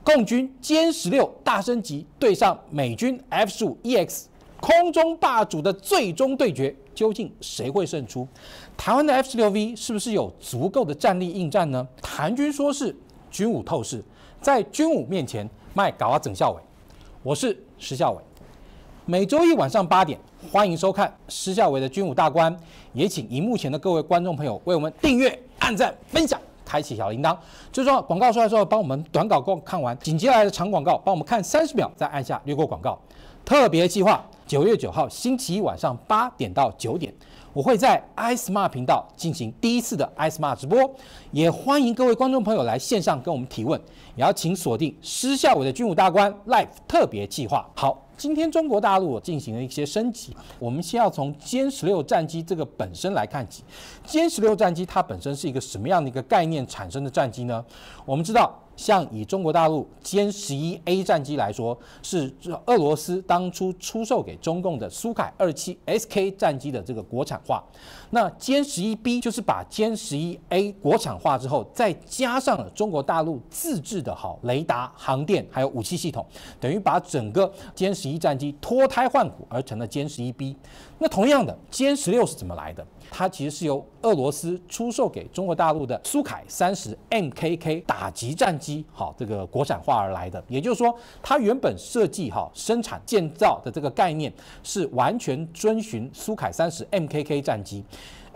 共军歼16大升级对上美军 F-15EX 空中霸主的最终对决，究竟谁会胜出？台湾的 F-16V 是不是有足够的战力应战呢？韩军说是军武透视，在军武面前卖搞啊整校委。我是施孝伟，每周一晚上8点，欢迎收看施孝伟的军武大观，也请荧幕前的各位观众朋友为我们订阅、按赞、分享。开启小铃铛，最重要广告出来之后，帮我们短广告看完，紧接来的长广告帮我们看30秒，再按下略过广告。特别计划9月9号星期一晚上8点到9点，我会在 iSmart 频道进行第一次的 iSmart 直播，也欢迎各位观众朋友来线上跟我们提问，也要请锁定施孝伟的军武大观 Live 特别计划。好。今天中国大陆进行了一些升级，我们先要从歼16战机这个本身来看起。歼16战机它本身是一个什么样的一个概念产生的战机呢？我们知道，像以中国大陆歼11A 战机来说，是俄罗斯当初出售给中共的苏凯27 SK 战机的这个国产化。那歼11B 就是把歼11A 国产化之后，再加上了中国大陆自制的雷达、航电还有武器系统，等于把整个歼11战机脱胎换骨而成了歼11B。那同样的，歼16是怎么来的？它其实是由俄罗斯出售给中国大陆的苏凯30 MKK 打击战机，这个国产化而来的。也就是说，它原本设计生产建造的这个概念是完全遵循苏凯30 MKK 战机。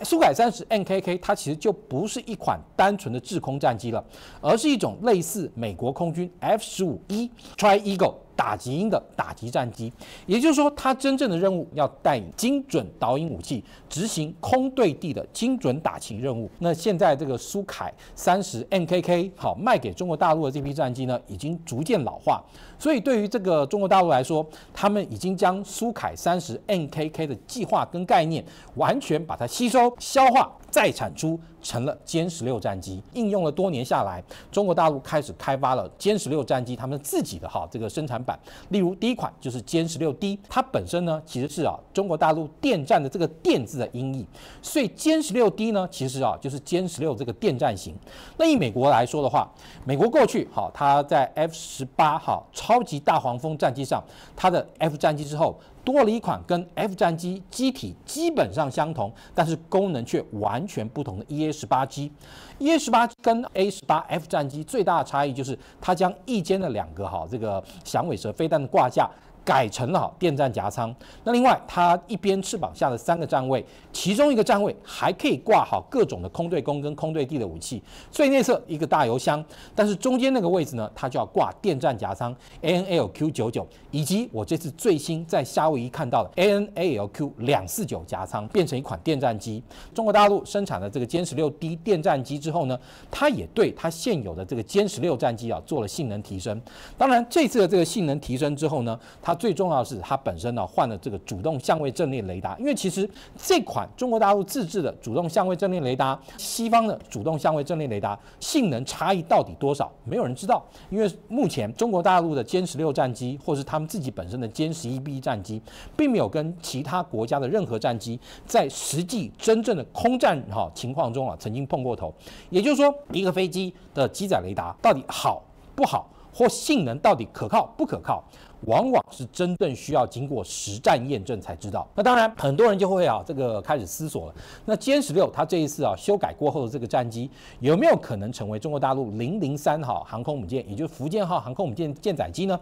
苏凯30 MKK 它其实就不是一款单纯的制空战机了，而是一种类似美国空军 F-15E Tri-Eagle 打击鹰的打击战机。也就是说，它真正的任务要带领精准导引武器，执行空对地的精准打勤任务。那现在这个苏凯30 MKK 卖给中国大陆的这批战机呢，已经逐渐老化。所以对于这个中国大陆来说，他们已经将苏凯30 MKK 的计划跟概念完全把它吸收、消化，再产出成了歼16战机。应用了多年下来，中国大陆开始开发了歼16战机他们自己的这个生产版。例如第一款就是歼16D，它本身呢其实是中国大陆电战的这个电字的音译，所以歼16D呢其实就是歼16这个电战型。那以美国来说的话，美国过去它在 F-18超级大黄蜂战机上，它的 F 战机之后，多了一款跟 F 战机机体基本上相同，但是功能却完全不同的 EA-18G。EA-18跟 A-18F 战机最大的差异就是它将翼尖的2个这个响尾蛇飞弹的挂架改成了电战夹舱。那另外，它一边翅膀下的3个站位，其中一个站位还可以挂好各种的空对空跟空对地的武器。最内侧一个大油箱，但是中间那个位置呢，它就要挂电战夹舱 ANLQ99， 以及我这次最新在夏威夷看到的 ANALQ249夹舱，变成一款电战机。中国大陆生产的这个歼16D 电战机之后呢，它也对它现有的这个歼16战机做了性能提升。当然，这次的这个性能提升之后呢，它最重要的是它本身换了这个主动相位阵列雷达。因为其实这款中国大陆自制的主动相位阵列雷达，西方的主动相位阵列雷达性能差异到底多少，没有人知道。因为目前中国大陆的歼16战机，或是他们自己本身的歼11B 战机，并没有跟其他国家的任何战机在实际真正的空战情况中曾经碰过头。也就是说，一个飞机的机载雷达到底好不好，或性能到底可靠不可靠，往往是真正需要经过实战验证才知道。那当然，很多人就会这个开始思索了。那歼16它这一次修改过后的这个战机，有没有可能成为中国大陆003号航空母舰，也就是福建号航空母舰舰载机呢？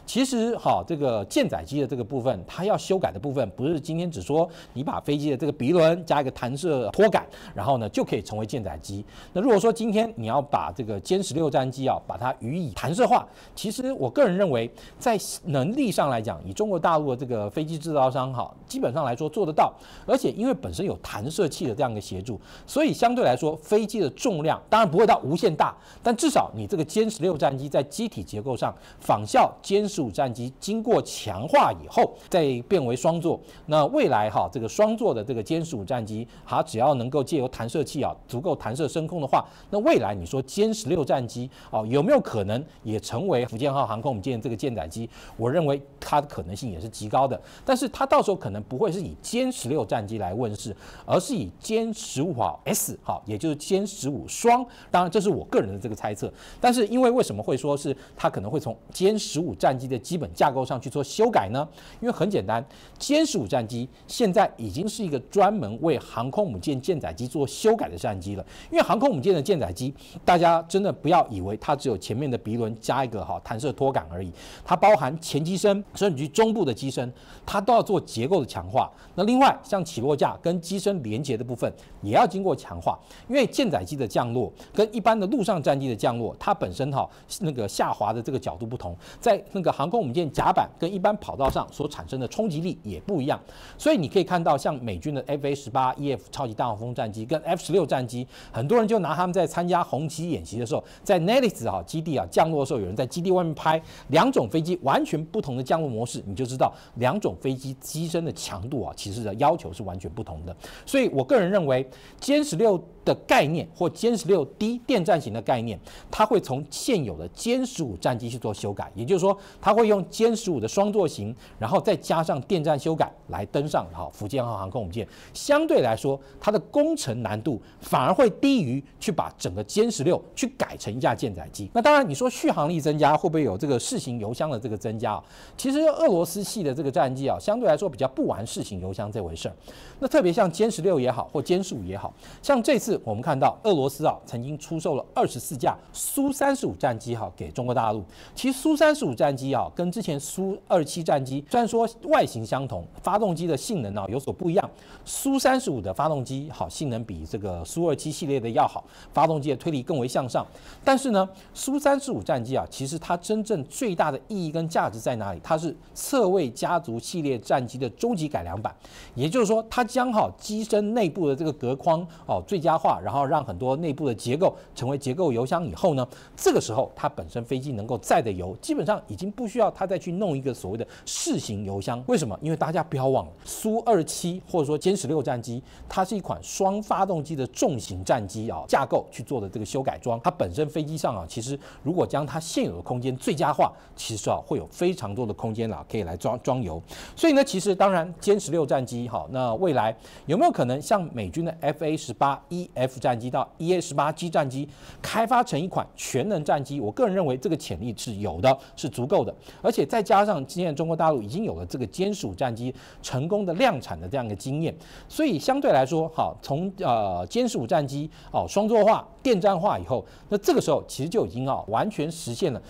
其实这个舰载机的这个部分，它要修改的部分，不是今天只说你把飞机的这个鼻轮加一个弹射托杆，然后呢就可以成为舰载机。那如果说今天你要把这个歼16战机把它予以弹射化，其实我个人认为，在能力上来讲，以中国大陆的这个飞机制造商基本上来说做得到。而且因为本身有弹射器的这样一个协助，所以相对来说飞机的重量当然不会到无限大，但至少你这个歼16战机在机体结构上仿效歼15战机，经过强化以后再变为双座。那未来这个双座的这个歼15战机，它只要能够借由弹射器足够弹射升空的话，那未来你说歼16战机有没有可能也成为福建号航空母舰这个舰载机？我认为它的可能性也是极高的。但是它到时候可能不会是以歼16战机来问世，而是以歼15 S 好，也就是歼15双。当然这是我个人的这个猜测。但是因为为什么会说是它可能会从歼15战机的基本架构上去做修改呢？因为很简单，歼15战机现在已经是一个专门为航空母舰舰载机做修改的战机了。因为航空母舰的舰载机，大家真的不要以为它只有前面的鼻轮加一个弹射托杆而已，它包含前机身甚至于中部的机身，它都要做结构的强化。那另外像起落架跟机身连接的部分也要经过强化，因为舰载机的降落跟一般的陆上战机的降落，它本身那个下滑的这个角度不同，在那个航空母舰甲板跟一般跑道上所产生的冲击力也不一样。所以你可以看到，像美军的 FA-18EF 超级大黄蜂战机跟 F-16战机，很多人就拿他们在参加红旗演习的时候，在 Nellis 基地降落的时候，有人在基地外面拍两种飞机完全不同的降落模式，你就知道两种飞机机身的强度其实的要求是完全不同的。所以我个人认为，歼16的概念或歼16D 电战型的概念，它会从现有的歼15战机去做修改，也就是说，它会用歼15的双座型，然后再加上电战修改来登上福建号航空母舰。相对来说，它的工程难度反而会低于去把整个歼16去改成一架舰载机。那当然，你说续航力增加会不会有这个适型油箱的这个增加？其实俄罗斯系的这个战机相对来说比较不玩适型油箱这回事儿。那特别像歼16也好，或歼15也好，像这次我们看到俄罗斯曾经出售了24架苏35战机给中国大陆。其实苏35战机跟之前苏27战机虽然说外形相同，发动机的性能有所不一样。苏35的发动机性能比这个苏27系列的要好，发动机的推力更为向上。但是呢，苏35战机其实它真正最大的意义跟价值在哪里？它是侧卫家族系列战机的终极改良版，也就是说，它将机身内部的这个隔框最佳化，然后让很多内部的结构成为结构油箱以后呢，这个时候它本身飞机能够载的油，基本上已经不需要它再去弄一个所谓的适型油箱。为什么？因为大家不要忘了，苏27或者说歼16战机，它是一款双发动机的重型战机架构去做的这个修改装。它本身飞机上其实如果将它现有的空间最佳化，其实会有非常多的空间可以来装油。所以呢，其实当然歼16战机那未来有没有可能像美军的 FA-18EF 战机到 EA-18G 战机开发成一款全能战机？我个人认为这个潜力是有的，是足够的。而且再加上今天中国大陆已经有了这个歼15战机成功的量产的这样一个经验，所以相对来说，从歼15战机双座化、电战化以后，那这个时候其实就已经完全实现了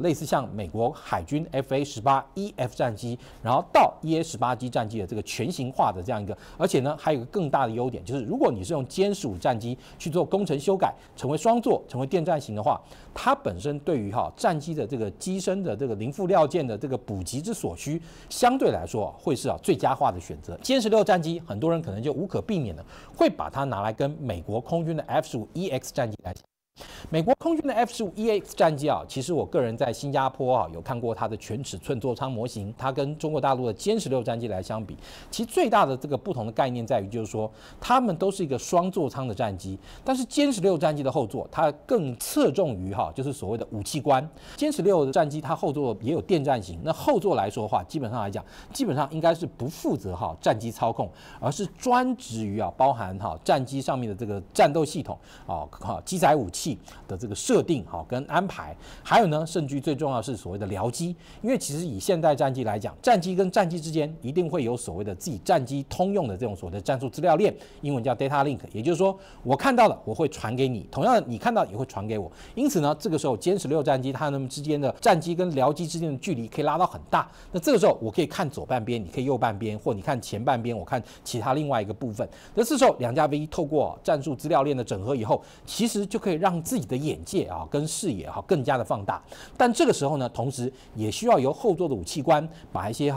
类似像美国海军 FA-18EF 战机，然后到 EA-18G 战机的这个全型化的这样一个，而且呢还有一个更大的优点，就是如果你是用歼15战机去做工程修改，成为双座、成为电战型的话，它本身对于战机的这个机身的这个零副料件的这个补给之所需，相对来说会是最佳化的选择。歼16战机很多人可能就无可避免的会把它拿来跟美国空军的 F-15EX 战机来讲。美国空军的 F-15EX 战机其实我个人在新加坡有看过它的全尺寸座舱模型，它跟中国大陆的歼16战机来相比，其实最大的这个不同的概念在于，就是说它们都是一个双座舱的战机，但是歼16战机的后座它更侧重于就是所谓的武器观。歼16的战机它后座也有电战型，那后座来说的话，基本上来讲，基本上应该是不负责战机操控，而是专职于包含战机上面的这个战斗系统机载武器的这个设定跟安排，还有呢，甚至最重要的是所谓的僚机。因为其实以现代战机来讲，战机跟战机之间一定会有所谓的自己战机通用的这种所谓的战术资料链，英文叫 data link， 也就是说我看到了我会传给你，同样的你看到也会传给我。因此呢，这个时候歼16战机它们之间的战机跟僚机之间的距离可以拉到很大。那这个时候我可以看左半边，你可以右半边，或你看前半边，我看其他另外一个部分。那这时候两架飞机透过战术资料链的整合以后，其实就可以让自己的眼界跟视野更加的放大。但这个时候呢，同时也需要由后座的武器官把一些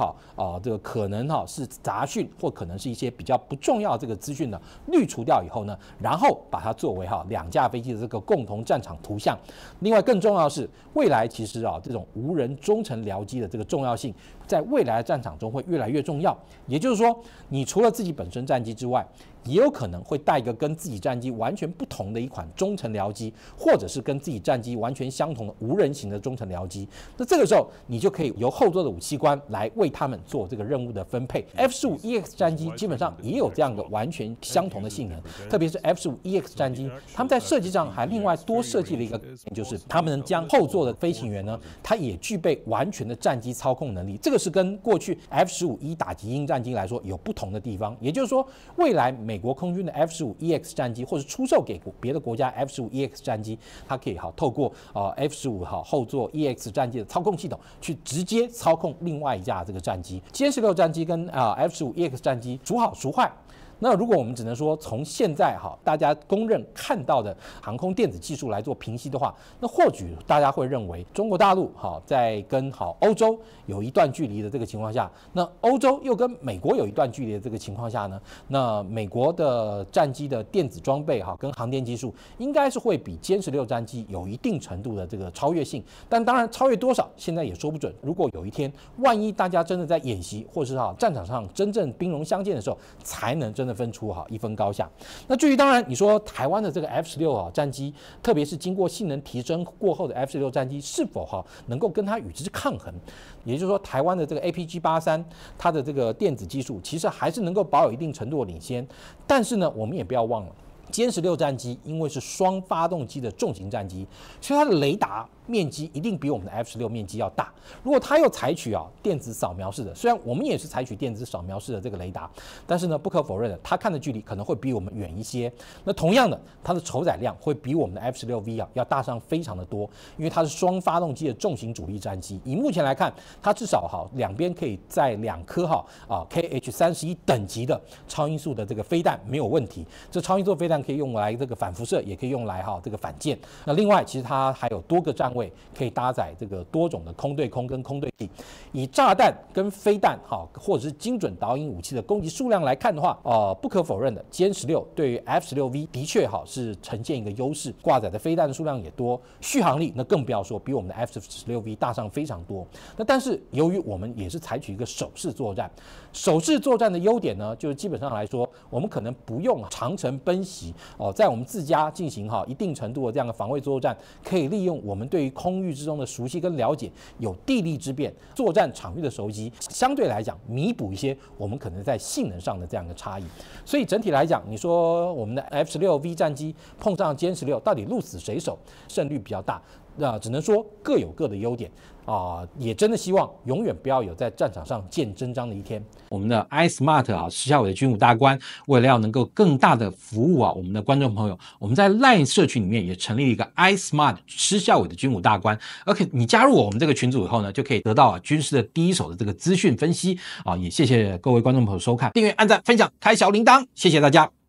这个可能是杂讯或可能是一些比较不重要的这个资讯呢滤除掉以后呢，然后把它作为两架飞机的这个共同战场图像。另外更重要的是，未来其实这种无人中程僚机的这个重要性，在未来的战场中会越来越重要。也就是说，你除了自己本身战机之外，也有可能会带一个跟自己战机完全不同的一款中程僚机，或者是跟自己战机完全相同的无人型的中程僚机。那这个时候，你就可以由后座的武器官来为他们做这个任务的分配。F-15EX 战机基本上也有这样的完全相同的性能，特别是 F-15EX 战机，他们在设计上还另外多设计了一个，就是他们能将后座的飞行员呢，他也具备完全的战机操控能力。这个是跟过去 F-15E 打击鹰战机来说有不同的地方。也就是说，未来美国空军的 F-15EX 战机，或者出售给别的国家 F-15EX 战机，它可以透过F-15后座 EX 战机的操控系统去直接操控另外一架这个战机。歼16战机跟F-15EX 战机孰好孰坏？那如果我们只能说从现在大家公认看到的航空电子技术来做评析的话，那或许大家会认为中国大陆在跟欧洲有一段距离的这个情况下，那欧洲又跟美国有一段距离的这个情况下呢，那美国的战机的电子装备跟航电技术应该是会比歼16战机有一定程度的这个超越性，但当然超越多少现在也说不准。如果有一天万一大家真的在演习或是战场上真正兵戎相见的时候，才能真的分出一分高下。那至于当然你说台湾的这个 F-16战机，特别是经过性能提升过后的 F-16战机，是否能够跟它与之抗衡？也就是说，台湾的这个 APG-83，它的这个电子技术其实还是能够保有一定程度的领先。但是呢，我们也不要忘了，歼16战机因为是双发动机的重型战机，所以它的雷达面积一定比我们的 F-16面积要大。如果它又采取电子扫描式的，虽然我们也是采取电子扫描式的这个雷达，但是呢，不可否认的，它看的距离可能会比我们远一些。那同样的，它的筹载量会比我们的 F-16V 要大上非常的多，因为它是双发动机的重型主力战机。以目前来看，它至少两边可以载2颗KH-31等级的超音速的这个飞弹没有问题。这超音速飞弹可以用来这个反辐射，也可以用来这个反舰。那另外，其实它还有多个站位可以搭载这个多种的空对空跟空对地。以炸弹跟飞弹或者是精准导引武器的攻击数量来看的话，不可否认的，歼16对于 F-16V 的确是呈现一个优势，挂载的飞弹数量也多，续航力那更不要说，比我们的 F-16V 大上非常多。那但是由于我们也是采取一个守势作战，守势作战的优点呢，就是基本上来说，我们可能不用长程奔袭在我们自家进行一定程度的这样的防卫作战，可以利用我们对于空域之中的熟悉跟了解，有地利之便，作战场域的熟悉，相对来讲弥补一些我们可能在性能上的这样的差异。所以整体来讲，你说我们的 F-16V 战机碰上歼16，到底鹿死谁手，胜率比较大？只能说各有各的优点也真的希望永远不要有在战场上见真章的一天。我们的 iSmart 施孝瑋的军武大官，为了要能够更大的服务我们的观众朋友，我们在 LINE 社群里面也成立了一个 iSmart 施孝瑋的军武大官。OK， 你加入我们这个群组以后呢，就可以得到军事的第一手的这个资讯分析也谢谢各位观众朋友收看，订阅、按赞、分享、开小铃铛，谢谢大家。